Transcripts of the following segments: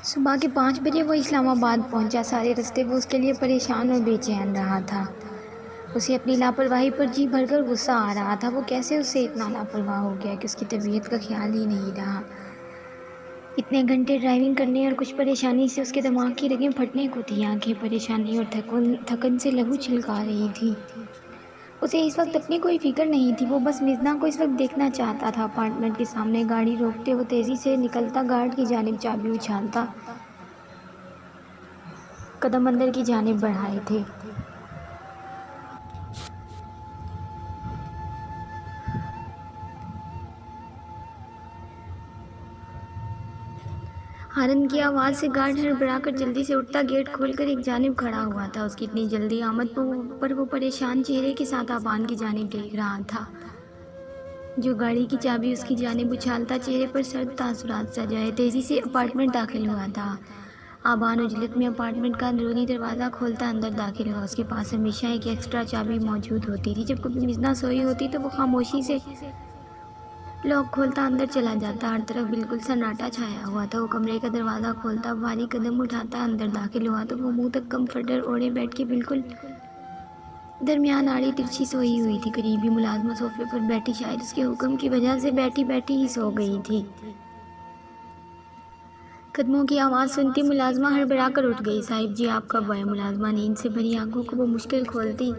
صبح کے 5 بجے وہ اسلام آباد پہنچا۔ سارے راستے وہ اس کے لیے پریشان اور بے چین رہا تھا۔ اسے اپنی لاپرواہی پر جی بھر کر غصہ آ رہا تھا۔ وہ کیسے اس سے اتنا لاپرواہ ہو گیا کہ اس کی طبیعت کا خیال ہی نہیں رہا۔ اتنے گھنٹے ڈرائیونگ کرنے اور کچھ پریشانی سے اس کے دماغ کی رگیں پھٹنے کو تھی۔ آنکھیں پریشانی اور تھکن سے لہو چھلکا رہی تھی۔ اسے اس وقت اپنی کوئی فکر نہیں تھی۔ وہ بس مزنا کو اس وقت دیکھنا چاہتا تھا۔ اپارٹمنٹ کے سامنے گاڑی روکتے وہ تیزی سے نکلتا، گارڈ کی جانب چابی اچھالتا، قدم اندر کی جانب بڑھائے تھے۔ ہارن کی آواز سے گارڈ ہڑبڑا کر جلدی سے اٹھتا، گیٹ کھول کر ایک جانب کھڑا ہوا تھا۔ اس کی اتنی جلدی آمد پر وہ پریشان چہرے کے ساتھ آبان کی جانب دیکھ رہا تھا، جو گاڑی کی چابی اس کی جانب اچھالتا، چہرے پر سرد تاثرات سجائے تیزی سے اپارٹمنٹ داخل ہوا تھا۔ آبان عجلت میں اپارٹمنٹ کا اندرونی دروازہ کھولتا اندر داخل ہوا۔ اس کے پاس ہمیشہ ایک ایکسٹرا چابی موجود ہوتی تھی۔ جب کبھی مزنا سوئی ہوتی تو وہ خاموشی سے لاک کھولتا اندر چلا جاتا۔ ہر طرف بالکل سناٹا چھایا ہوا تھا۔ وہ کمرے کا دروازہ کھولتا، بھاری قدم اٹھاتا اندر داخل ہوا تو وہ منہ تک کمفرٹر اوڑھے بیڈ کے بالکل درمیان آڑی ترچھی سوئی ہوئی تھی۔ قریبی ملازمہ صوفے پر بیٹھی، شاید اس کے حکم کی وجہ سے بیٹھی بیٹھی ہی سو گئی تھی۔ قدموں کی آواز سنتی ملازمہ ہڑبڑا کر اٹھ گئی۔ صاحب جی آپ کب آئے؟ ملازمہ نیند سے بھری آنکھوں کو وہ مشکل کھولتی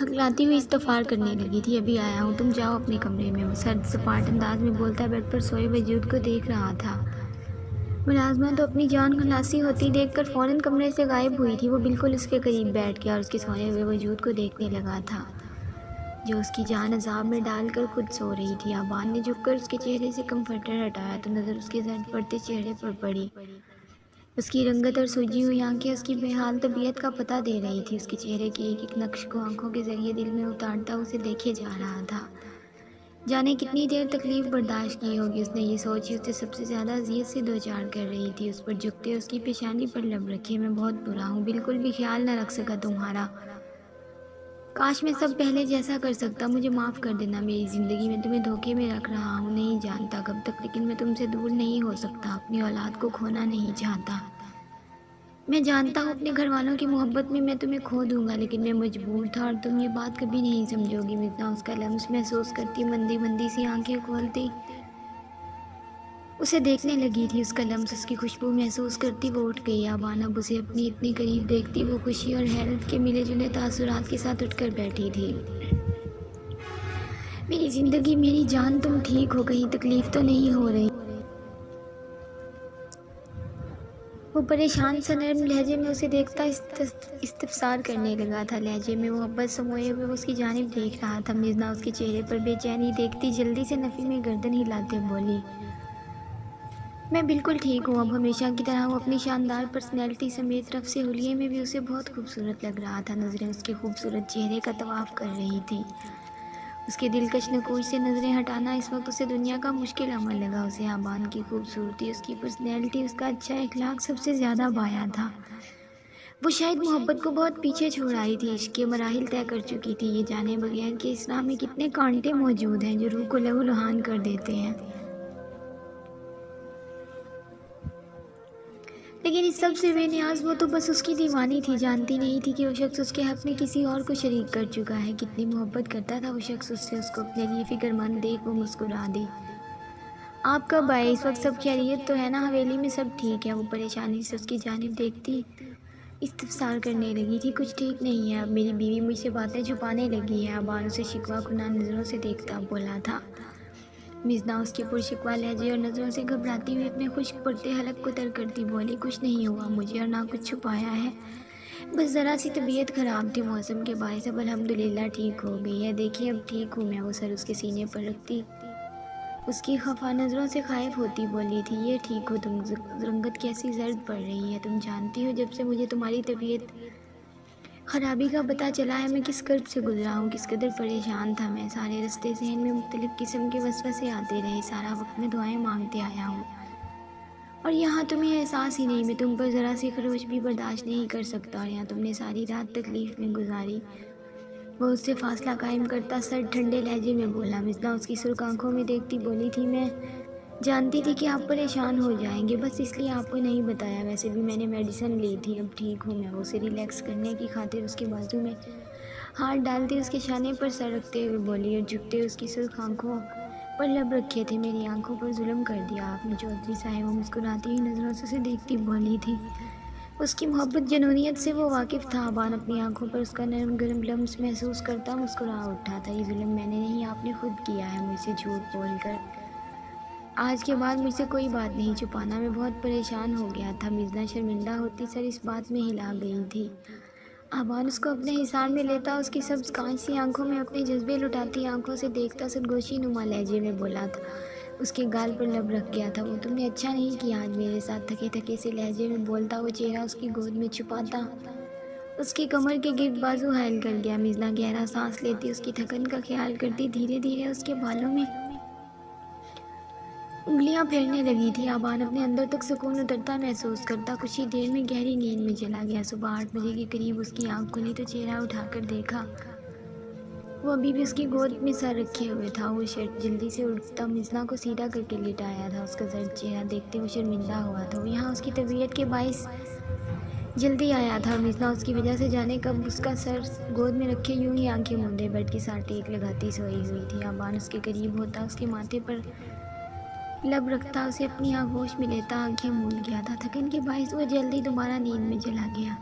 ہکلاتی ہوئی استغفار کرنے لگی تھی۔ ابھی آیا ہوں، تم جاؤ اپنے کمرے میں، وہ سرد سپاٹ انداز میں بولتا بیڈ پر سوئے وجود کو دیکھ رہا تھا۔ ملازمہ تو اپنی جان خلاصی ہوتی دیکھ کر فوراً کمرے سے غائب ہوئی تھی۔ وہ بالکل اس کے قریب بیٹھ گیا اور اس کے سوئے ہوئے وجود کو دیکھنے لگا تھا، جو اس کی جان عذاب میں ڈال کر خود سو رہی تھی۔ آبان نے جھک کر اس کے چہرے سے کمفرٹر ہٹایا تو نظر اس کے زرد پڑتے چہرے پر پڑی۔ اس کی رنگت اور سوجی ہوئی آنکھیں اس کی بے حال طبیعت کا پتہ دے رہی تھی۔ اس کے چہرے کے ایک ایک نقش کو آنکھوں کے ذریعے دل میں اتارتا اسے دیکھے جا رہا تھا۔ جانے کتنی دیر تکلیف برداشت کی ہوگی، اس نے یہ سوچ ہی اسے سب سے زیادہ اذیت سے دوچار کر رہی تھی۔ اس پر جھکتے اس کی پیشانی پر لب رکھے، میں بہت برا ہوں، بالکل بھی خیال نہ رکھ سکا تمہارا۔ کاش میں سب پہلے جیسا کر سکتا، مجھے معاف کر دینا۔ میری زندگی میں تمہیں دھوکے میں رکھ رہا ہوں، نہیں جانتا کب تک، لیکن میں تم سے دور نہیں ہو سکتا، اپنی اولاد کو کھونا نہیں چاہتا۔ میں جانتا ہوں اپنے گھر والوں کی محبت میں تمہیں کھو دوں گا، لیکن میں مجبور تھا اور تم یہ بات کبھی نہیں سمجھو گی۔ مزنا اس کا لمس محسوس کرتی مندی مندی سی آنکھیں کھولتی اسے دیکھنے لگی تھی۔ اس کا لمس، اس کی خوشبو محسوس کرتی وہ اٹھ گئی۔ آبان اب اسے اپنی اتنی قریب دیکھتی وہ خوشی اور حیرت کے ملے جلے تاثرات کے ساتھ اٹھ کر بیٹھی تھی۔ میری زندگی، میری جان، تم ٹھیک ہو؟ کہیں تکلیف تو نہیں ہو رہی؟ وہ پریشان سا نرم لہجے میں اسے دیکھتا استفسار کرنے لگا تھا۔ لہجے میں محبت سموئے ہوئے وہ اس کی جانب دیکھ رہا تھا۔ مزنا اس کے چہرے پر بے چینی دیکھتی جلدی سے نفی میں گردن ہلاتے بولی، میں بالکل ٹھیک ہوں، اب ہمیشہ کی طرح۔ وہ اپنی شاندار پرسنالٹی سمیت رف سے حلیے میں بھی اسے بہت خوبصورت لگ رہا تھا۔ نظریں اس کے خوبصورت چہرے کا طواف کر رہی تھی۔ اس کے دلکش نقوش سے نظریں ہٹانا اس وقت اسے دنیا کا مشکل عمل لگا۔ اسے آبان کی خوبصورتی، اس کی پرسنالٹی، اس کا اچھا اخلاق سب سے زیادہ بھایا تھا۔ وہ شاید محبت کو بہت پیچھے چھوڑ آئی تھی، عشق کے مراحل طے کر چکی تھی، یہ جانے بغیر کہ اس راہ میں کتنے کانٹے موجود ہیں جو روح کو لہو لہان کر دیتے ہیں۔ لیکن اس سب سے بے نیاز وہ تو بس اس کی دیوانی تھی، جانتی نہیں تھی کہ وہ شخص اس کے حق میں کسی اور کو شریک کر چکا ہے۔ کتنی محبت کرتا تھا وہ شخص اس سے۔ اس کو اپنے لیے فکر مند دیکھ وہ مسکرا دی۔ آپ کب آئے؟ اس وقت سب خیریت تو ہے نا؟ حویلی میں سب ٹھیک ہے؟ وہ پریشانی سے اس کی جانب دیکھتی استفسار کرنے لگی تھی۔ کچھ ٹھیک نہیں ہے، اب میری بیوی مجھ سے باتیں چھپانے لگی ہے، آبان اسے شکوہ کنان نظروں سے دیکھتا بولا تھا۔ مزنا اس کے پرشکوہ لہجے اور نظروں سے گھبراتی ہوئی اپنے خشک پڑتے حلق کو تر کرتی بولی، کچھ نہیں ہوا مجھے اور نہ کچھ چھپایا ہے، بس ذرا سی طبیعت خراب تھی، موسم کے باعث اب الحمدللہ ٹھیک ہو گئی ہے، دیکھیے اب ٹھیک ہوں میں۔ وہ سر اس کے سینے پر رکھتی اس کی خفا نظروں سے خائف ہوتی بولی تھی، یہ ٹھیک ہو تم؟ رنگت کیسی زرد پڑ رہی ہے، تم جانتی ہو جب سے مجھے تمہاری طبیعت خرابی کا پتہ چلا ہے میں کس کرب سے گزرا ہوں، کس قدر پریشان تھا میں۔ سارے راستے ذہن میں مختلف قسم کے وسوسے آتے رہے، سارا وقت میں دعائیں مانگتے آیا ہوں، اور یہاں تمہیں احساس ہی نہیں، میں تم پر ذرا سی خروش بھی برداشت نہیں کر سکتا، اور یہاں تم نے ساری رات تکلیف میں گزاری۔ وہ اس سے فاصلہ قائم کرتا سر ٹھنڈے لہجے میں بولا۔ مزنا اس کی سرخ آنکھوں میں دیکھتی بولی تھی، میں جانتی تھی کہ آپ پریشان ہو جائیں گے، بس اس لیے آپ کو نہیں بتایا۔ ویسے بھی میں نے میڈیسن لی تھی، اب ٹھیک ہوں میں۔ اسے ریلیکس کرنے کی خاطر اس کے بازو میں ہاتھ ڈالتے اس کے شانے پر سر رکھتے ہوئے بولی اور جھکتے اس کی سرخ آنکھوں پر لب رکھے تھے۔ میری آنکھوں پر ظلم کر دیا آپ نے چودھری صاحب۔ وہ مسکراتی ہوئی نظروں سے اسے دیکھتی بولی تھی۔ اس کی محبت جنونیت سے وہ واقف تھا۔ آبان اپنی آنکھوں پر اس کا نرم گرم لمس محسوس کرتا مسکرا اٹھا تھا۔ یہ ظلم میں نے نہیں، آپ نے خود کیا ہے مجھ سے جھوٹ بول کر۔ آج کے بعد مجھ سے کوئی بات نہیں چھپانا۔ میں بہت پریشان ہو گیا تھا۔ میزنا شرمندہ ہوتی سر اس بات میں ہلا گئی تھی۔ آبان اس کو اپنے حصار میں لیتا، اس کی سبز کانچ سی آنکھوں میں اپنے جذبے لٹاتی آنکھوں سے دیکھتا سرگوشی نما لہجے میں بولا تھا۔ اس کے گال پر لب رکھ گیا تھا وہ۔ تم نے اچھا نہیں کیا آج میرے ساتھ، تھکے تھکے سے لہجے میں بولتا وہ چہرہ اس کی گود میں چھپاتا اس کی کمر کے گرد بازو حائل کر گیا۔ میزنا گہرا سانس لیتی اس کی تھکن کا خیال کرتی دھیرے دھیرے اس کے بالوں میں انگلیاں پھیرنے لگی تھی۔ آبان اپنے اندر تک سکون اترتا محسوس کرتا کچھ ہی دیر میں گہری نیند میں چلا گیا۔ صبح 8 بجے کے قریب اس کی آنکھ کھلی تو چہرہ اٹھا کر دیکھا وہ ابھی بھی اس کی گود میں سر رکھے ہوئے تھا۔ وہ شرٹ جلدی سے اٹھتا میزنا کو سیدھا کر کے لٹایا تھا۔ اس کا زرد چہرہ دیکھتے وہ شرمندہ ہوا تھا۔ وہ یہاں اس کی طبیعت کے باعث جلدی آیا تھا اور میزنا اس کی وجہ سے جانے کب اس کا سر گود میں رکھے یوں ہی آنکھیں موندے بیڈ کے ساتھ ٹیک لگاتی سوئی ہوئی تھی۔ آبان اس کے قریب ہوتا، اس کے ماتھے پر لب رکھتا، اسے اپنی آغوش میں لیتا آنکھیں موند گیا تھا۔ تھکن کے باعث وہ جلدی دوبارہ نیند میں چلا گیا۔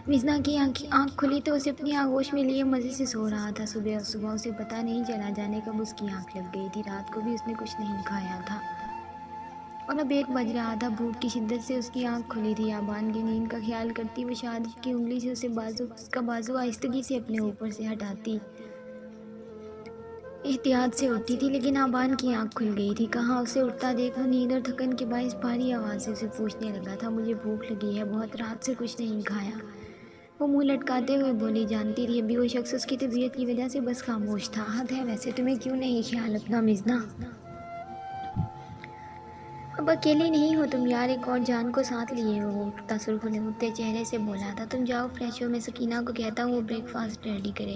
میزنا کی آنکھ کھلی تو اسے اپنی آغوش میں لیے مزے سے سو رہا تھا۔ صبح اسے پتہ نہیں چلا جانے کب اس کی آنکھ لگ گئی تھی۔ رات کو بھی اس نے کچھ نہیں کھایا تھا اور اب 1 بج رہا تھا۔ بھوک کی شدت سے اس کی آنکھ کھلی تھی۔ آبان کی نیند کا خیال کرتی وہ شہادت کی انگلی سے اس کا بازو آہستگی سے اپنے اوپر سے ہٹاتی احتیاط سے اٹھتی تھی، لیکن آبان کی آنکھ کھل گئی تھی۔ کہاں اسے اٹھتا دیکھ وہ نیند اور تھکن کے باعث بھاری آواز سے اسے پوچھنے لگا تھا مجھے بھوک لگی ہے بہت، رات سے کچھ نہیں کھایا۔ وہ منہ لٹکاتے ہوئے بولی جانتی تھی ابھی وہ شخص اس کی طبیعت کی وجہ سے بس خاموش تھا۔ حد ہے ویسے، تمہیں کیوں نہیں خیال اپنا میزنا؟ اب اکیلی نہیں ہو تم یار، ایک اور جان کو ساتھ لیے ہو۔ وہ اٹھتا سرخ نمودتے چہرے سے بولا تھا تم جاؤ فریش ہو، میں سکینہ کو کہتا ہوں وہ بریک فاسٹ ریڈی کرے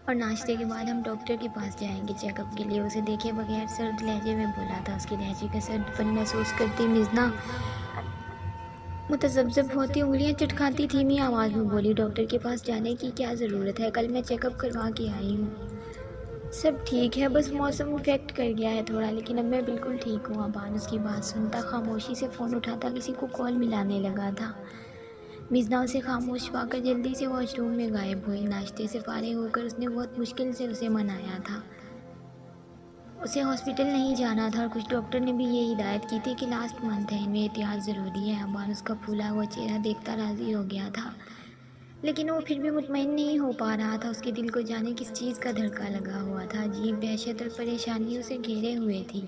اور ناشتے کے بعد ہم ڈاکٹر کے پاس جائیں گے چیک اپ کے لیے۔ اسے دیکھے بغیر سرد لہجے میں بولا تھا۔ اس کے لہجے کا سرد پن محسوس کرتی میزنا متذبذب ہوتی انگلیاں چٹکھاتی دھیمی آواز میں بولی ڈاکٹر کے پاس جانے کی کیا ضرورت ہے، کل میں چیک اپ کروا کے آئی ہوں، سب ٹھیک ہے، بس موسم افیکٹ کر گیا ہے تھوڑا، لیکن اب میں بالکل ٹھیک ہوں۔ آبان اس کی بات سنتا خاموشی سے فون اٹھاتا کسی کو کال ملانے لگا تھا۔ میزنا اسے خاموش پا کر جلدی سے واش روم میں غائب ہوئی۔ ناشتے سے فارغ ہو کر اس نے بہت مشکل سے اسے منایا تھا۔ اسے ہاسپٹل نہیں جانا تھا اور کچھ ڈاکٹر نے بھی یہ ہدایت کی تھی کہ لاسٹ منتھ ہے، ان میں احتیاط ضروری ہے۔ آبان اس کا پھولا ہوا چہرہ دیکھتا راضی ہو گیا تھا، لیکن وہ پھر بھی مطمئن نہیں ہو پا رہا تھا۔ اس کے دل کو جانے کس چیز کا دھڑکا لگا ہوا تھا، عجیب دہشت اور پریشانی اسے گھیرے ہوئے تھی۔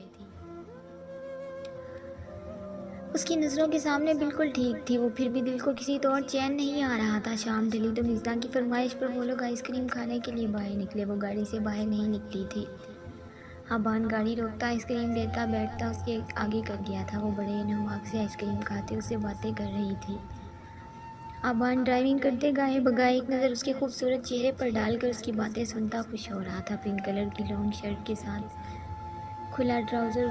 اس کی نظروں کے سامنے بالکل ٹھیک تھی، وہ پھر بھی دل کو کسی طور چین نہیں آ رہا تھا۔ شام ڈلی تو میزنا کی فرمائش پر وہ لوگ آئس کریم کھانے کے لیے باہر نکلے۔ وہ گاڑی سے باہر نہیں نکلی تھی۔ آبان گاڑی روکتا آئس کریم لیتا بیٹھتا اس کے آگے کر گیا تھا۔ وہ بڑے انہماک سے آئس کریم کھاتے اس سے باتیں کر رہی تھی۔ آبان ڈرائیونگ کرتے گائے بگائے ایک نظر اس کے خوبصورت چہرے پر ڈال کر اس کی باتیں سنتا خوش ہو رہا تھا۔ پنک کلر کی لانگ شرٹ کے ساتھ کھلا ٹراؤزر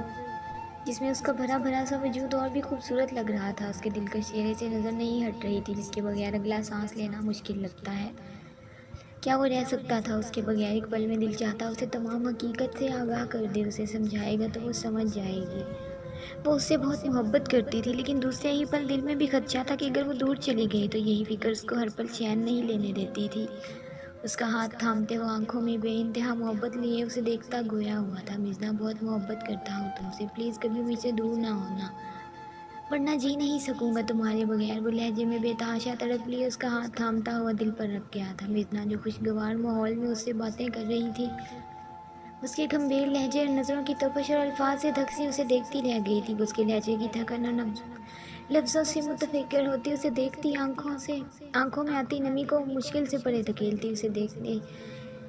جس میں اس کا بھرا بھرا سا وجود اور بھی خوبصورت لگ رہا تھا، اس کے دلکش چہرے سے نظر نہیں ہٹ رہی تھی، جس کے بغیر اگلا سانس لینا مشکل لگتا ہے۔ کیا وہ رہ سکتا تھا اس کے بغیر؟ ایک پل میں دل چاہتا اسے تمام حقیقت سے آگاہ کر دے، اسے سمجھائے گا تو وہ سمجھ جائے گی۔ وہ اس سے بہت محبت کرتی تھی، لیکن دوسرے ہی پل دل میں بھی خدشہ تھا کہ اگر وہ دور چلی گئی تو یہی فکر اس کو ہر پل چین نہیں لینے دیتی تھی۔ اس کا ہاتھ تھامتے وہ آنکھوں میں بے انتہا محبت لیے اسے دیکھتا گویا ہوا تھا میزنا بہت محبت کرتا ہوں تم سے، پلیز کبھی مجھ سے دور نہ ہونا، ورنہ جی نہیں سکوں گا تمہارے بغیر۔ وہ لہجے میں بے تحاشا تڑپ لیے اس کا ہاتھ تھامتا ہوا دل پر رکھ گیا تھا۔ میزنا جو خوشگوار ماحول میں اس سے باتیں کر رہی تھی، اس کے گمبھیر لہجے اور نظروں کی تپش اور الفاظ سے دھک سی اسے دیکھتی رہ گئی تھی۔ اس کے لہجے کی تھکن اور لفظوں سے متفکر ہوتی اسے دیکھتی آنکھوں میں آتی نمی کو مشکل سے پرے دھکیلتی اسے دیکھنے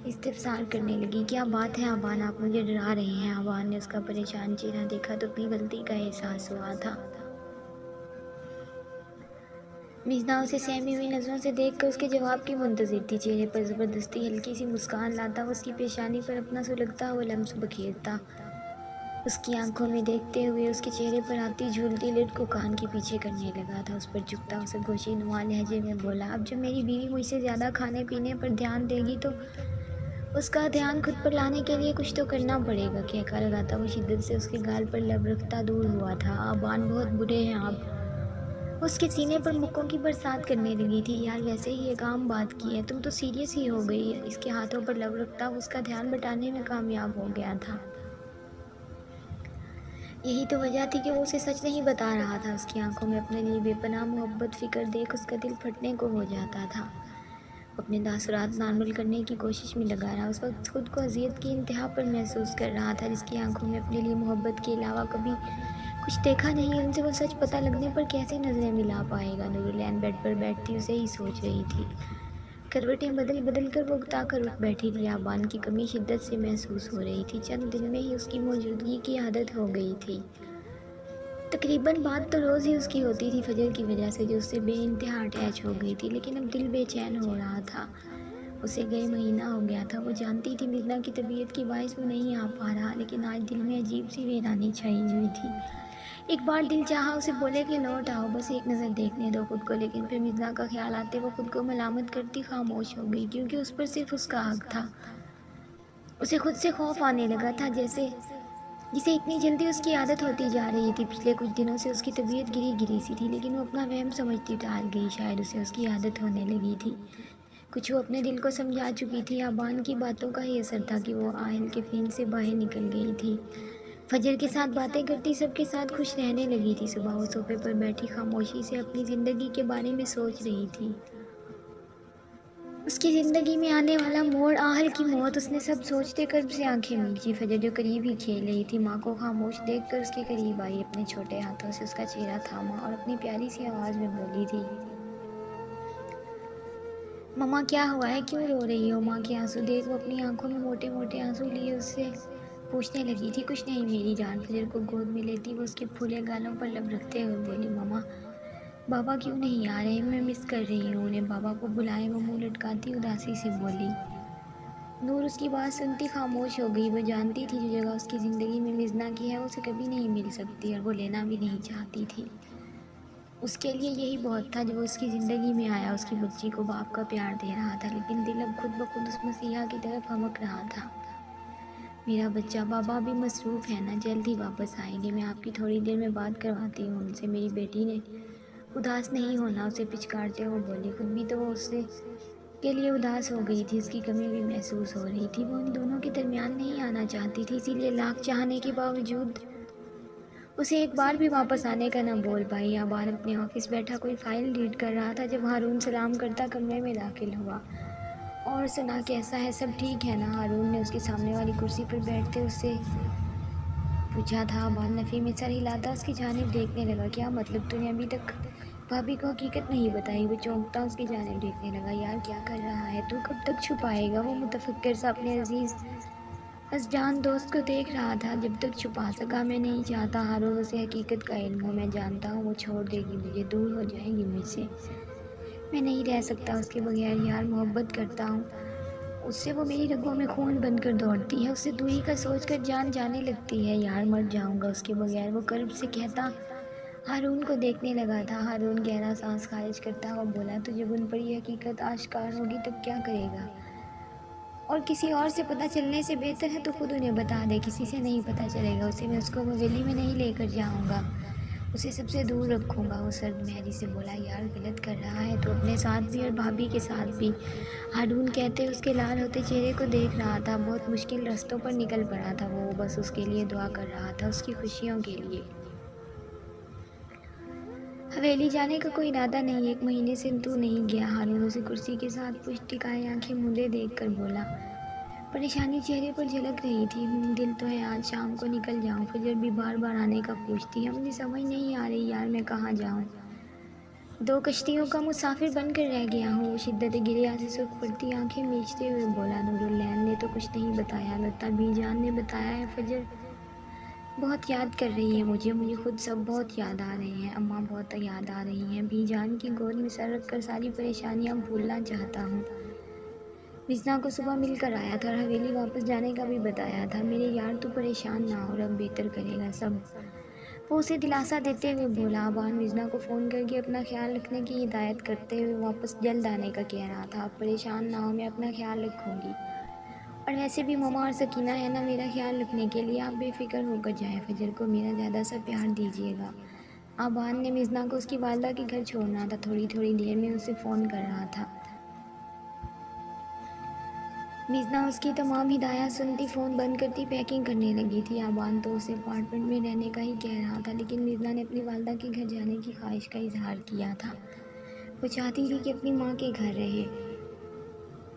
استفسار کرنے لگی کیا بات ہے آبان، آپ مجھے ڈرا رہے ہیں؟ آبان نے اس کا پریشان چہرہ دیکھا تو اپنی غلطی کا احساس ہوا تھا۔ میزنا اسے سہمی ہوئی نظروں سے دیکھ کر اس کے جواب کی منتظر تھی۔ چہرے پر زبردستی ہلکی سی مسکان لاتا وہ اس کی پیشانی پر اپنا سلگتا ہوا لمس بکھیرتا اس کی آنکھوں میں دیکھتے ہوئے اس کے چہرے پر آتی جھولتی لٹ کو کان کے پیچھے کرنے لگا تھا۔ اس پر جھکتا اسے گوشی نما لہجے میں بولا، اب جب میری بیوی مجھ سے زیادہ کھانے پینے پر دھیان دے گی تو اس کا دھیان خود پر لانے کے لیے کچھ تو کرنا پڑے گا۔ کہہ لگاتا وہ شدت سے اس کے گال پر لب رکھتا دور ہوا تھا۔ آبان بہت برے ہیں آپ۔ اس کے سینے پر مکوں کی برسات کرنے لگی تھی۔ یار ویسے ہی ایک عام بات کی ہے، تم تو سیریس ہی ہو گئی۔ اس کے ہاتھوں پر لب رکھتا اس کا دھیان بٹانے میں کامیاب ہو گیا تھا۔ یہی تو وجہ تھی کہ وہ اسے سچ نہیں بتا رہا تھا۔ اس کی آنکھوں میں اپنے لیے بے پناہ محبت فکر دیکھ اس کا دل پھٹنے کو ہو جاتا تھا۔ اپنے تاثرات نارمل کرنے کی کوشش میں لگا رہا۔ اس وقت خود کو اذیت کی انتہا پر محسوس کر رہا تھا۔ جس کی آنکھوں میں اپنے لیے محبت کے علاوہ کبھی کچھ دیکھا نہیں، ان سے وہ سچ پتہ لگنے پر کیسے نظریں ملا پائے گا۔ نورالعین بیڈ پر بیٹھتی اسے ہی سوچ رہی تھی۔ کروٹیں بدل بدل کر وہ اکتا کر اٹھ بیٹھی تھی۔ آبان کی کمی شدت سے محسوس ہو رہی تھی۔ چند دن میں ہی اس کی موجودگی کی عادت ہو گئی تھی۔ تقریباً بات تو روز ہی اس کی ہوتی تھی فجر کی وجہ سے، جو اس سے بے انتہا اٹیچ ہو گئی تھی، لیکن اب دل بے چین ہو رہا تھا۔ اسے گئے مہینہ ہو گیا تھا۔ وہ جانتی تھی مرنا کی طبیعت کی باعث وہ نہیں آ پا رہا، لیکن آج دل میں عجیب سی ویرانی چھائی ہوئی تھی۔ ایک بار دل چاہا اسے بولے کہ لوٹ آؤ، بس ایک نظر دیکھنے دو خود کو، لیکن پھر مرنا کا خیال آتے وہ خود کو ملامت کرتی خاموش ہو گئی، کیونکہ اس پر صرف اس کا حق تھا۔ اسے خود سے خوف آنے لگا تھا، جسے اتنی جلدی اس کی عادت ہوتی جا رہی تھی۔ پچھلے کچھ دنوں سے اس کی طبیعت گری گری سی تھی، لیکن وہ اپنا وہم سمجھتی ٹال گئی۔ شاید اسے اس کی عادت ہونے لگی تھی۔ کچھ وہ اپنے دل کو سمجھا چکی تھی۔ آبان کی باتوں کا ہی اثر تھا کہ وہ آہل کے فین سے باہر نکل گئی تھی۔ فجر کے ساتھ باتیں کرتی، سب کے ساتھ خوش رہنے لگی تھی۔ صبح وہ صوفے پر بیٹھی خاموشی سے اپنی زندگی کے بارے میں سوچ رہی تھی۔ اس کی زندگی میں آنے والا موڑ، آہل کی موت، اس نے سب سوچتے قلب سے آنکھیں میچی۔ فجر جو قریب ہی کھیل رہی تھی، ماں کو خاموش دیکھ کر اس کے قریب آئی، اپنے چھوٹے ہاتھوں سے اس کا چہرہ تھاما اور اپنی پیاری سی آواز میں بولی تھی، مما کیا ہوا ہے، کیوں رو رہی ہو؟ ماں کے آنسو دیکھ وہ اپنی آنکھوں میں موٹے موٹے آنسو لیے اس سے پوچھنے لگی تھی، کچھ نہیں میری جان۔ فجر کو گود میں لیتی وہ اس کے پھولے گالوں پر لب رکھتے ہوئے بولی، مما بابا کیوں نہیں آ رہے؟ میں مس کر رہی ہوں انہیں، بابا کو بلائے۔ وہ منہ لٹکاتی اداسی سے بولی۔ نور اس کی بات سنتی خاموش ہو گئی۔ وہ جانتی تھی جو جگہ اس کی زندگی میں مرنا کی ہے، اسے کبھی نہیں مل سکتی، اور وہ لینا بھی نہیں چاہتی تھی۔ اس کے لیے یہی بہت تھا جو وہ اس کی زندگی میں آیا، اس کی بچی کو باپ کا پیار دے رہا تھا، لیکن دل اب خود بخود اس مسیحا کی طرف ہمک رہا تھا۔ میرا بچہ، بابا بھی مصروف ہے نا، جلد ہی واپس آئیں گے، میں آپ کی تھوڑی دیر میں بات کرواتی ہوں ان سے، میری بیٹی نے اداس نہیں ہونا، اسے پچکارتے ہوئے بولی۔ خود بھی تو وہ اس کے لیے اداس ہو گئی تھی، اس کی کمی بھی محسوس ہو رہی تھی۔ وہ ان دونوں کے درمیان نہیں آنا چاہتی تھی، اسی لیے لاکھ چاہنے کے باوجود اسے ایک بار بھی واپس آنے کا نہ بول پائی۔ آبان اپنے آفس بیٹھا کوئی فائل ریڈ کر رہا تھا جب ہارون سلام کرتا کمرے میں داخل ہوا۔ اور سنا کیسا ہے، سب ٹھیک ہے نا؟ ہارون نے اس کے سامنے والی کرسی پر بیٹھتے اس سے پوچھا تھا۔ آبان نفی میں سر ہلاتا اس کی جانب دیکھنے لگا۔ کیا مطلب، تو نے ابھی تک بھابھی کو حقیقت نہیں بتائی؟ وہ چونکتا اس کی جانب دیکھنے لگا۔ یار کیا کر رہا ہے تو، کب تک چھپائے گا؟ وہ متفکر سا اپنے عزیز جان دوست کو دیکھ رہا تھا۔ جب تک چھپا سکا، میں نہیں چاہتا ہارون اسے حقیقت کا علم ہو، میں جانتا ہوں وہ چھوڑ دے گی مجھے، دور ہو جائے گی مجھ سے، میں نہیں رہ سکتا اس کے بغیر۔ یار محبت کرتا ہوں اس سے، وہ میری رگوں میں خون بن کر دوڑتی ہے، اس سے دوری کا سوچ کر جان جانے لگتی ہے۔ یار مر جاؤں گا اس کے بغیر، وہ کرب سے کہتا ہارون کو دیکھنے لگا تھا۔ ہارون گہرا سانس خارج کرتا ہوا بولا، تو جب ان پر یہ حقیقت آشکار ہوگی تب کیا کرے گا؟ اور کسی اور سے پتہ چلنے سے بہتر ہے تو خود انہیں بتا دے، کسی سے نہیں پتہ چلے گا اسے، میں اس کو حویلی میں نہیں لے کر جاؤں گا، اسے سب سے دور رکھوں گا۔ وہ سرد مہری سے بولا، یار غلط کر رہا ہے تو اپنے ساتھ بھی اور بھابھی کے ساتھ بھی۔ ہارون کہتے اس کے لال ہوتے چہرے کو دیکھ رہا تھا۔ بہت مشکل رستوں پر نکل پڑا تھا وہ بس اس کے لیے دعا کر رہا تھا، اس کی خوشیوں کے لیے۔ حویلی جانے کا کوئی ارادہ نہیں، ایک مہینے سے تو نہیں گیا؟ ہارون اسے کرسی کے ساتھ پشت ٹکائے آنکھیں مونڈے دیکھ کر بولا۔ پریشانی چہرے پر جھلک رہی تھی۔ دل تو ہے آج شام کو نکل جاؤں، فجر بھی بار بار آنے کا پوچھتی ہے، مجھے سمجھ نہیں آ رہی یار میں کہاں جاؤں، دو کشتیوں کا مسافر بن کر رہ گیا ہوں۔ وہ شدت گریہ سے سرخ پڑتی آنکھیں میچتے ہوئے بولا۔ نورالعین نے تو کچھ نہیں بتایا، البتہ بی جان نے بتایا ہے فجر بہت یاد کر رہی ہے مجھے خود سب بہت یاد آ رہے ہیں، اماں بہت یاد آ رہی ہیں، بی جان کی گود میں سر رکھ کر ساری پریشانیاں بھولنا چاہتا ہوں۔ مزنا کو صبح مل کر آیا تھا اور حویلی واپس جانے کا بھی بتایا تھا۔ میرے یار تو پریشان نہ ہو، رب بہتر کرے گا سب، وہ اسے دلاسا دیتے ہوئے بولا۔ آبان مزنا کو فون کر کے اپنا خیال رکھنے کی ہدایت کرتے ہوئے واپس جلد آنے کا کہہ رہا تھا۔ آپ پریشان نہ ہو، میں اپنا خیال رکھوں گی، اور ویسے بھی مما اور سکینہ ہے نا میرا خیال رکھنے کے لیے، آپ بے فکر ہو کر جائیں، فجر کو میرا زیادہ سا پیار دیجیے گا۔ آبان نے مزنا کو اس کی والدہ کے گھر چھوڑنا تھا، تھوڑی دیر میں اسے فون کر رہا تھا۔ مزنا اس کی تمام ہدایات سنتی فون بند کرتی پیکنگ کرنے لگی تھی۔ آبان تو اسے اپارٹمنٹ میں رہنے کا ہی کہہ رہا تھا، لیکن مزنا نے اپنی والدہ کے گھر جانے کی خواہش کا اظہار کیا تھا۔ وہ چاہتی تھی کہ اپنی ماں کے گھر رہے،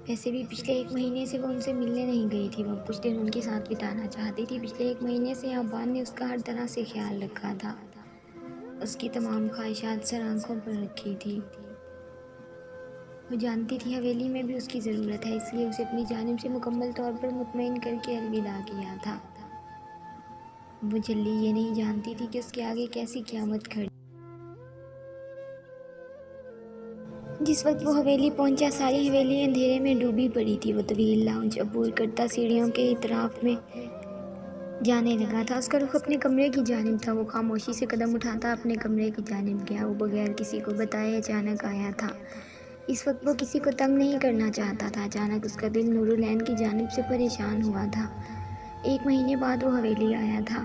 ویسے بھی پچھلے 1 مہینے سے وہ ان سے ملنے نہیں گئی تھی، وہ کچھ دن ان کے ساتھ بتانا چاہتی تھی۔ پچھلے 1 مہینے سے آبان نے اس کا ہر طرح سے خیال رکھا تھا، اس کی تمام خواہشات سر آنکھوں پر رکھی تھی۔ وہ جانتی تھی حویلی میں بھی اس کی ضرورت ہے، اس لیے اسے اپنی جانب سے مکمل طور پر مطمئن کر کے الوداع کیا تھا۔ وہ جلی یہ نہیں جانتی تھی کہ اس کے آگے کیسی قیامت کھڑی۔ جس وقت وہ حویلی پہنچا ساری حویلی اندھیرے میں ڈوبی پڑی تھی۔ وہ طویل لاؤنج عبور کرتا سیڑھیوں کے اطراف میں جانے لگا تھا، اس کا رخ اپنے کمرے کی جانب تھا۔ وہ خاموشی سے قدم اٹھاتا اپنے کمرے کی جانب گیا۔ وہ بغیر کسی کو بتائے اچانک آیا تھا، اس وقت وہ کسی کو تنگ نہیں کرنا چاہتا تھا۔ اچانک اس کا دل نورالعین کی جانب سے پریشان ہوا تھا۔ 1 مہینے بعد وہ حویلی آیا تھا۔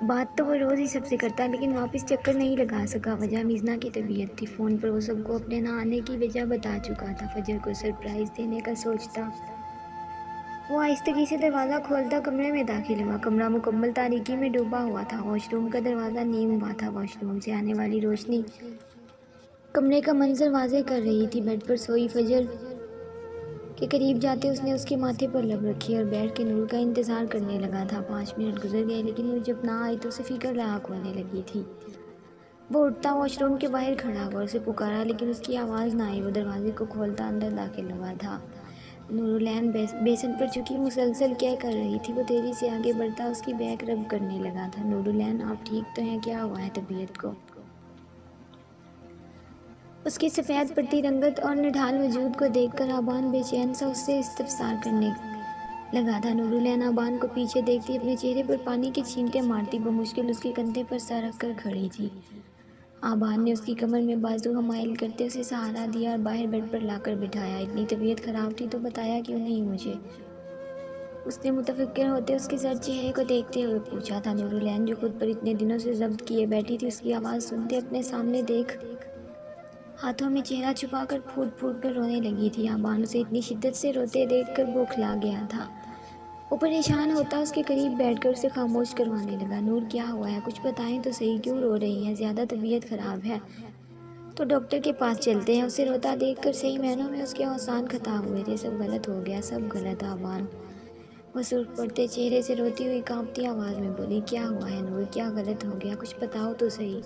بات تو وہ روز ہی سب سے کرتا، لیکن واپس چکر نہیں لگا سکا۔ وجہ مزنا کی طبیعت تھی۔ فون پر وہ سب کو اپنے نہ آنے کی وجہ بتا چکا تھا۔ فجر کو سرپرائز دینے کا سوچتا وہ آہستگی سے دروازہ کھولتا کمرے میں داخل ہوا۔ کمرہ مکمل تاریکی میں ڈوبا ہوا تھا۔ واش روم کا دروازہ نیم ہوا تھا۔ واش روم سے آنے والی روشنی کمرے کا منظر واضح کر رہی تھی۔ بیڈ پر سوئی فجر کے قریب جاتے اس نے اس کے ماتھے پر لب رکھی اور بیٹھ کے نور کا انتظار کرنے لگا تھا۔ 5 منٹ گزر گئے، لیکن وہ جب نہ آئی تو اسے فکر لاحق ہونے لگی تھی۔ وہ اٹھتا واش روم کے باہر کھڑا ہوا اور اسے پکارا، لیکن اس کی آواز نہ آئی۔ وہ دروازے کو کھولتا اندر داخل ہوا تھا۔ نورالعین بیسن پر جھکی مسلسل کیا کر رہی تھی۔ وہ تیزی سے آگے بڑھتا اس کی بیک رب کرنے لگا تھا۔ نورالعین، آپ ٹھیک تو ہیں؟ کیا ہوا ہے طبیعت کو؟ اس کی سفید پڑتی رنگت اور نڈھال وجود کو دیکھ کر آبان بے چین سا اس سے استفسار کرنے لگا تھا۔ نورالعین آبان کو پیچھے دیکھتی اپنے چہرے پر پانی کے چھینٹے مارتی بمشکل اس کے کندھے پر سر رکھ کر کھڑی تھی۔ آبان نے اس کی کمر میں بازو حمائل کرتے اسے سہارا دیا اور باہر بیڈ پر لا کر بٹھایا۔ اتنی طبیعت خراب تھی تو بتایا کیوں نہیں مجھے؟ اس نے متفکر ہوتے اس کے زرد چہرے کو دیکھتے ہوئے پوچھا تھا۔ نورالعین جو خود پر اتنے دنوں سے ضبط کیے بیٹھی تھی، اس کی آواز سنتے اپنے سامنے دیکھ ہاتھوں میں چہرہ چھپا کر پھوٹ پھوٹ کر رونے لگی تھی۔ آبان اسے اتنی شدت سے روتے دیکھ کر بوکھلا گیا تھا۔ وہ پریشان ہوتا اس کے قریب بیٹھ کر اسے خاموش کروانے لگا۔ نور، کیا ہوا ہے؟ کچھ بتائیں تو صحیح، کیوں رو رہی ہیں؟ زیادہ طبیعت خراب ہے تو ڈاکٹر کے پاس چلتے ہیں۔ اسے روتا دیکھ کر صحیح معنوں میں اس کے اوسان خطا ہوئے تھے۔ سب غلط ہو گیا، سب غلط۔ آبان وہ سرخ پڑتے چہرے سے روتی ہوئی کانپتی آواز میں بولی، کیا ہوا ہے نور؟ کیا غلط ہو گیا؟ کچھ بتاؤ تو صحیح۔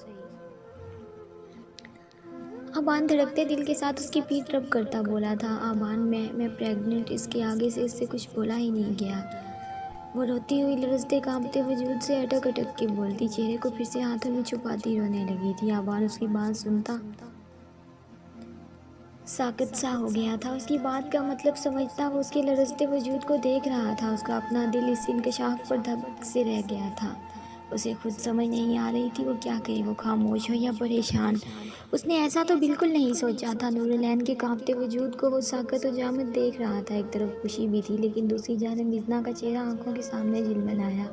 آبان دھڑکتے دل کے ساتھ اس کی پیٹھ رب کرتا بولا تھا، آبان میں پریگننٹ۔ اس کے آگے سے اس سے کچھ بولا ہی نہیں گیا۔ وہ روتی ہوئی لرزتے کانپتے وجود سے اٹک اٹک کے بولتی، چہرے کو پھر سے ہاتھوں میں چھپاتی رونے لگی تھی۔ آبان اس کی بات سنتا ساکت سا ہو گیا تھا۔ اس کی بات کا مطلب سمجھتا وہ اس کے لرزتے وجود کو دیکھ رہا تھا۔ اس کا اپنا دل اس انکشاف پر دھک سے رہ گیا تھا۔ اسے خود سمجھ نہیں آ رہی تھی وہ کیا کرے، وہ خاموش ہو یا پریشان۔ اس نے ایسا تو بالکل نہیں سوچا تھا۔ نورالعین کے کانپتے وجود کو وہ ساکت و جامد دیکھ رہا تھا۔ ایک طرف خوشی بھی تھی، لیکن دوسری جانب مزنا کا چہرہ آنکھوں کے سامنے جھلملایا۔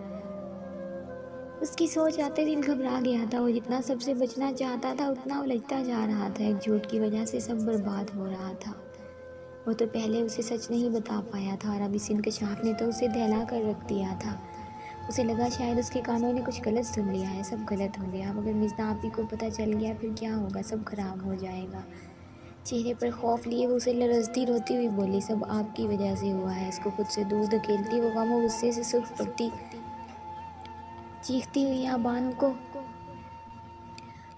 اس کی سوچ آتے دل گھبرا گیا تھا۔ وہ جتنا سب سے بچنا چاہتا تھا اتنا الجھتا جا رہا تھا۔ ایک جھوٹ کی وجہ سے سب برباد ہو رہا تھا۔ وہ تو پہلے اسے سچ نہیں بتا پایا تھا، اور اب اس انکشاف نے تو اسے دہلا کر رکھ دیا تھا۔ اسے لگا شاید اس کے کانوں نے کچھ غلط سن لیا ہے، سب غلط ہو گیا۔ اب اگر مزنا آپی کو پتہ چل گیا پھر کیا ہوگا؟ سب خراب ہو جائے گا۔ چہرے پر خوف لیے وہ اسے لرزتی روتی ہوئی بولی، سب آپ کی وجہ سے ہوا ہے۔ اس کو خود سے دور دھکیلتی وہ غم و غصے سے سرخ پڑتی چیختی ہوئی آبان کو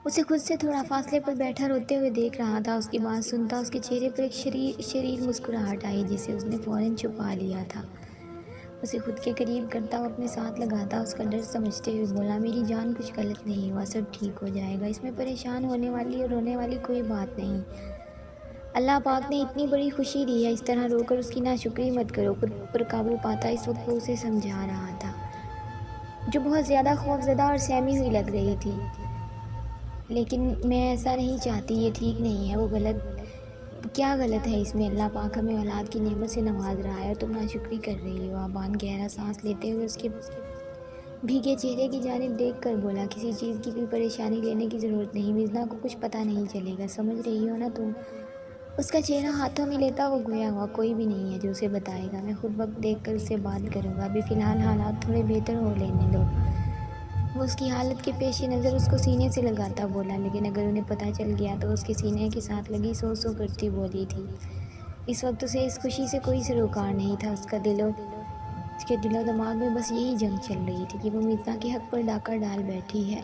اسے خود سے تھوڑا فاصلے پر بیٹھا روتے ہوئے دیکھ رہا تھا۔ اس کی بات سنتا اس کے چہرے پر ایک شریر مسکراہٹ آئی، جسے اس نے فوراً چھپا لیا تھا۔ اسے خود کے قریب کرتا وہ اپنے ساتھ لگاتا اس کا ڈر سمجھتے ہوئے بولا، میری جان کچھ غلط نہیں ہوا، سب ٹھیک ہو جائے گا۔ اس میں پریشان ہونے والی اور رونے والی کوئی بات نہیں۔ اللہ پاک نے اتنی بڑی خوشی دی ہے، اس طرح رو کر اس کی ناشکری مت کرو۔ خود پر قابو پاتا اس وقت وہ اسے سمجھا رہا تھا، جو بہت زیادہ خوفزدہ اور سہمی ہوئی لگ رہی تھی۔ لیکن میں ایسا نہیں چاہتی، یہ ٹھیک نہیں ہے۔ وہ کیا غلط ہے اس میں؟ اللہ پاک ہمیں اولاد کی نعمت سے نواز رہا ہے اور تم ناشکری کر رہی ہو۔ آبان گہرا سانس لیتے ہوئے اس کے بھیگے چہرے کی جانب دیکھ کر بولا، کسی چیز کی بھی پریشانی لینے کی ضرورت نہیں، مزنا کو کچھ پتہ نہیں چلے گا، سمجھ رہی ہو نا تم؟ اس کا چہرہ ہاتھوں میں لیتا وہ گویا ہوا، کوئی بھی نہیں ہے جو اسے بتائے گا، میں خود وقت دیکھ کر اس سے بات کروں گا، ابھی فی الحال حالات تھوڑے بہتر ہو لینے دو۔ وہ اس کی حالت کے پیش نظر اس کو سینے سے لگاتا بولا، لیکن اگر انہیں پتہ چل گیا تو اس کے سینے کے ساتھ لگی سو کرتی بولی تھی۔ اس وقت اسے اس خوشی سے کوئی سروکار نہیں تھا، اس کے دل و دماغ میں بس یہی جنگ چل رہی تھی کہ وہ مزنا کے حق پر ڈاکہ ڈال بیٹھی ہے۔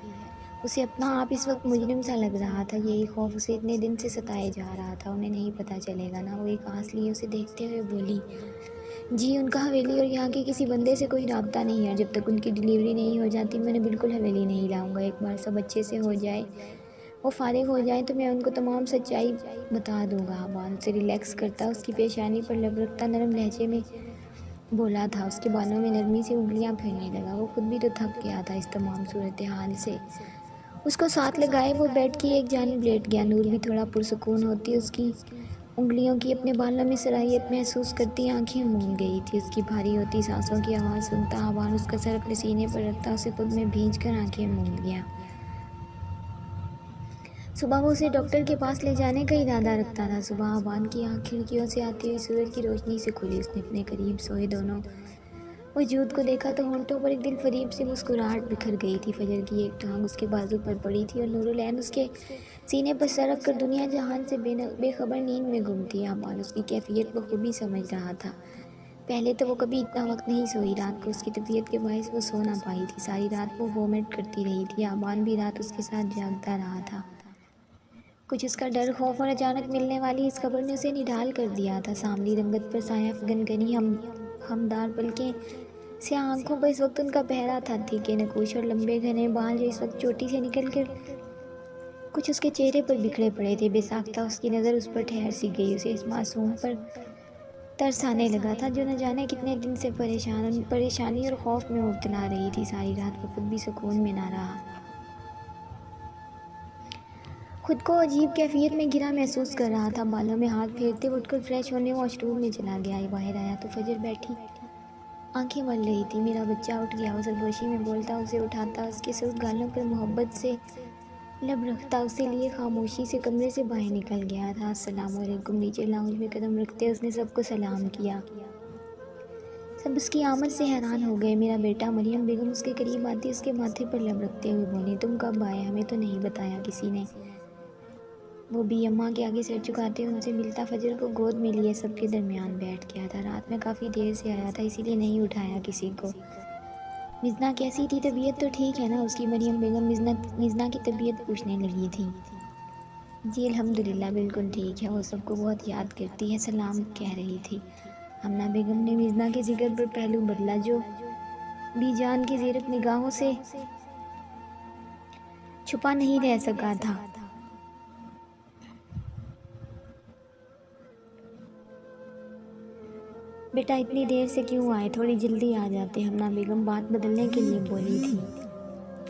اسے اپنا آپ اس وقت مجرم سا لگ رہا تھا، یہی خوف اسے اتنے دن سے ستائے جا رہا تھا، انہیں نہیں پتہ چلے گا نا؟ وہ ایک آنس لیے اسے دیکھتے ہوئے بولی، جی ان کا حویلی اور یہاں کے کسی بندے سے کوئی رابطہ نہیں ہے، جب تک ان کی ڈیلیوری نہیں ہو جاتی میں نے بالکل حویلی نہیں لاؤں گا، ایک بار سب اچھے سے ہو جائے، وہ فارغ ہو جائیں تو میں ان کو تمام سچائی بتا دوں گا۔ آبان اسے ریلیکس کرتا اس کی پیشانی پر لب رکھتا نرم لہجے میں بولا تھا، اس کے بالوں میں نرمی سے انگلیاں پھیرنے لگا۔ وہ خود بھی تو تھک گیا تھا اس تمام صورتحال سے۔ اس کو ساتھ لگائے وہ بیڈ کی ایک جانب لیٹ گیا، نور بھی تھوڑا پرسکون ہوتی اس کی انگلیوں کی اپنے بالوں میں صلاحیت محسوس کرتی آنکھیں موند گئی تھی، اس کی بھاری ہوتی سانسوں کی آواز سنتا آبان اس کا سر اپنے سینے پر رکھتا اسے خود میں بھینچ کر آنکھیں موند گیا۔ صبح وہ اسے ڈاکٹر کے پاس لے جانے کا ارادہ رکھتا تھا۔ صبح آبان کی آنکھ کھڑکیوں سے آتی ہوئی سورج کی روشنی سے کھلی، اس نے اپنے قریب سوئے دونوں وجود کو دیکھا تو ہونٹوں پر ایک دل فریب سے مسکراہٹ بکھر گئی تھی۔ فجر کی ایک ٹانگ اس کے بازو پر پڑی تھی اور نور العین اس کے سینے پر سر رکھ کر دنیا جہان سے بے خبر نیند میں گم تھی۔ آبان اس کی کیفیت بخوبی سمجھ رہا تھا، پہلے تو وہ کبھی اتنا وقت نہیں سوئی، رات کو اس کی طبیعت کے باعث وہ سو نہ پائی تھی، ساری رات وہ وومٹ کرتی رہی تھی۔ آبان بھی رات اس کے ساتھ جاگتا رہا تھا، کچھ اس کا ڈر، خوف اور اچانک ملنے والی اس خبر نے اسے نڈھال کر دیا تھا۔ سانولی رنگت پر سایہ افغن گنی ہمدار پلکیں، سیاہ آنکھوں پر اس وقت ان کا پہرا تھا، تھیکے نکوش اور لمبے گھنے بال جو اس وقت چوٹی سے نکل کر کچھ اس کے چہرے پر بکھرے پڑے تھے۔ بے ساختہ اس کی نظر اس پر ٹھہر سی گئی، اسے اس معصوم پر ترس آنے لگا تھا جو نہ جانے کتنے دن سے پریشانی اور خوف میں مبتلا رہی تھی۔ ساری رات وہ خود بھی سکون میں نہ رہا، خود کو عجیب کیفیت میں گھرا محسوس کر رہا تھا۔ بالوں میں ہاتھ پھیرتے وہ اٹھ کر فریش ہونے واش روم میں چلا گیا۔ باہر آیا تو فجر بیٹھی آنکھیں مل رہی تھی۔ میرا بچہ اٹھ گیا، وہ سرگوشی میں بولتا، اسے اٹھاتا، اس کے سرخ گالوں پر محبت سے لب رکھتا، اسے لیے خاموشی سے کمرے سے باہر نکل گیا تھا۔ السلام علیکم۔ نیچے لاؤنج میں قدم رکھتے اس نے سب کو سلام کیا، سب اس کی آمد سے حیران ہو گئے۔ میرا بیٹا، مریم بیگم اس کے قریب آتی اس کے ماتھے پر لب رکھتے ہوئے بولی، تم کب آئے؟ ہمیں تو نہیں بتایا کسی نے۔ وہ بھی اماں کے آگے سر جھکاتے ان سے ملتا، فجر کو گود میں لیے سب کے درمیان بیٹھ گیا تھا۔ رات میں کافی دیر سے آیا تھا، اسی لیے نہیں اٹھایا کسی کو۔ مزنا کیسی تھی؟ طبیعت تو ٹھیک ہے نا اس کی؟ مریم بیگم مزنا کی طبیعت پوچھنے لگی تھی۔ جی الحمدللہ بالکل ٹھیک ہے، وہ سب کو بہت یاد کرتی ہے، سلام کہہ رہی تھی۔ آمنہ بیگم نے مزنا کے جگر پر پہلو بدلا جو بی جان کی زیرک نگاہوں سے چھپا نہیں رہ سکا تھا۔ بیٹا اتنی دیر سے کیوں آئے؟ تھوڑی جلدی آ جاتے، آمنہ بیگم بات بدلنے کے لیے بولی تھی۔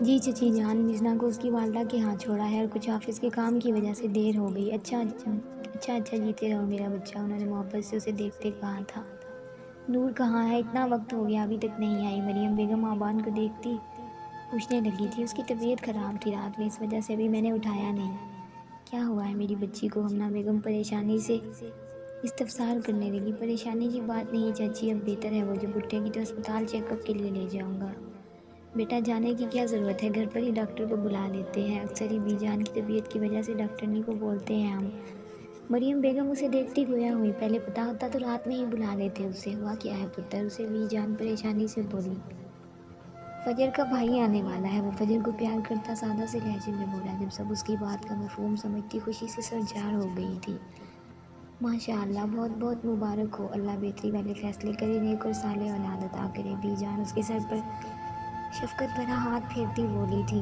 جی چچی جان، مزنا کو اس کی والدہ کے ہاں چھوڑا ہے اور کچھ آفس کے کام کی وجہ سے دیر ہو گئی۔ اچھا جیتے رہو میرا بچہ، انہوں نے محبت سے اسے دیکھتے کہا تھا۔ نور کہاں ہے؟ اتنا وقت ہو گیا ابھی تک نہیں آئی؟ مریم بیگم آبان کو دیکھتی پوچھنے لگی تھی۔ اس کی طبیعت خراب تھی رات میں، اس وجہ سے ابھی میں نے اٹھایا نہیں۔ کیا ہوا ہے میری بچی کو؟ آمنہ بیگم پریشانی سے استفسار کرنے لگی۔ پریشانی کی بات نہیں چاچی، اب بہتر ہے، وہ جب اٹھے گی تو اسپتال چیک اپ کے لیے لے جاؤں گا۔ بیٹا جانے کی کیا ضرورت ہے، گھر پر ہی ڈاکٹر کو بلا لیتے ہیں، اکثر ہی بی جان کی طبیعت کی وجہ سے ڈاکٹرنی کو بولتے ہیں ہم۔ مریم بیگم اسے دیکھتی گویا ہوئی، پہلے پتہ ہوتا تو رات میں ہی بلا لیتے اسے۔ ہوا کیا ہے پتر؟ اسے بی جان پریشانی سے بولی۔ فجر کا بھائی آنے والا ہے، وہ فجر کو پیار کرتا سادہ سے لہجے میں بولا۔ جب سب اس کی بات کا مفہوم سمجھتی خوشی سے سرجھار ہو گئی تھی۔ ماشاء اللہ، بہت بہت مبارک ہو، اللہ بہتری والے فیصلے کرے، نیک اور صالح اولاد عطا کرے۔ بی جان اس کے سر پر شفقت بھرا ہاتھ پھیرتی بولی تھی۔